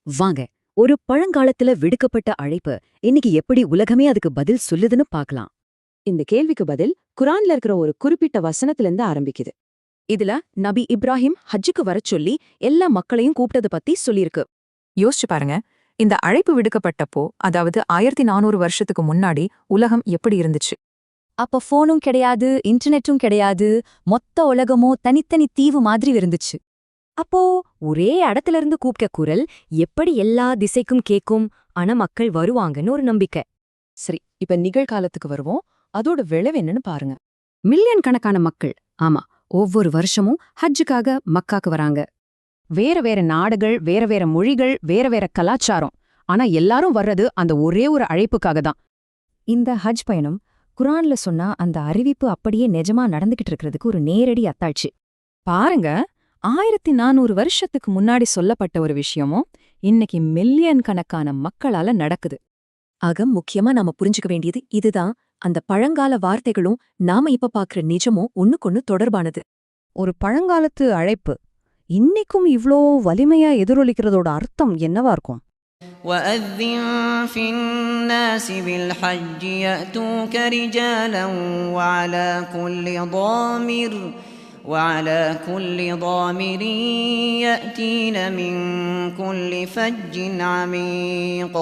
வாங்க, ஒரு பழங்காலத்துல விடுக்கப்பட்ட அழைப்பு இன்னைக்கு எப்படி உலகமே அதுக்கு பதில் சொல்லுதுன்னு பார்க்கலாம். இந்த கேள்விக்கு பதில் குரான்ல இருக்கிற ஒரு குறிப்பிட்ட வசனத்திலிருந்து ஆரம்பிக்குது. இதுல நபி இப்ராஹிம் ஹஜ்ஜுக்கு வரச் சொல்லி எல்லா மக்களையும் கூப்பிட்டத பத்தி சொல்லியிருக்கு. யோசிச்சு பாருங்க, இந்த அழைப்பு விடுக்கப்பட்டப்போ, அதாவது 1400 வருஷத்துக்கு முன்னாடி உலகம் எப்படி இருந்துச்சு? அப்ப போனும் கிடையாது, இன்டர்நெட்டும் கிடையாது, மொத்த உலகமும் தனித்தனி தீவு மாதிரி இருந்துச்சு. அப்போ ஒரே இடத்துல இருந்து கூப்பிட்ட குரல் எப்படி எல்லா திசைக்கும் கேக்கும், ஆனா மக்கள் வருவாங்கன்னு ஒரு நம்பிக்கை. சரி, இப்ப நிகழ்காலத்துக்கு வருவோம். அதோட விளைவு என்னன்னு பாருங்க. மில்லியன் கணக்கான மக்கள், ஆமா, ஒவ்வொரு வருஷமும் ஹஜ்ஜுக்காக மக்காக்கு வராங்க. வேற வேற நாடுகள், வேற வேற மொழிகள், வேற வேற கலாச்சாரம். ஆனா எல்லாரும் வர்றது அந்த ஒரே ஒரு அழைப்புக்காக தான். இந்த ஹஜ் பயணம் குரான்ல சொன்னா அந்த அறிவிப்பு அப்படியே நிஜமா நடந்துகிட்டு இருக்கிறதுக்கு ஒரு நேரடி அத்தாட்சி. பாருங்க, 1400 வருஷத்துக்கு முன்னாடி சொல்லப்பட்ட ஒரு விஷயமும் இன்னைக்கு மில்லியன் கணக்கான மக்களால நடக்குது. ஆக முக்கியமா நாம புரிஞ்சுக்க வேண்டியது இதுதான், அந்த பழங்கால வார்த்தைகளும் நாம இப்ப பாக்குற நிஜமும் ஒண்ணுக்கொண்ணு தொடர்பானது. ஒரு பழங்காலத்து அழைப்பு இன்னைக்கும் இவ்ளோ வலிமையா எதிரொலிக்கிறதோட அர்த்தம் என்னவா இருக்கும்? وأذن في الناس بالحج يأتوك رجالا وعلى كل ضامر يأتين من كل فج عميق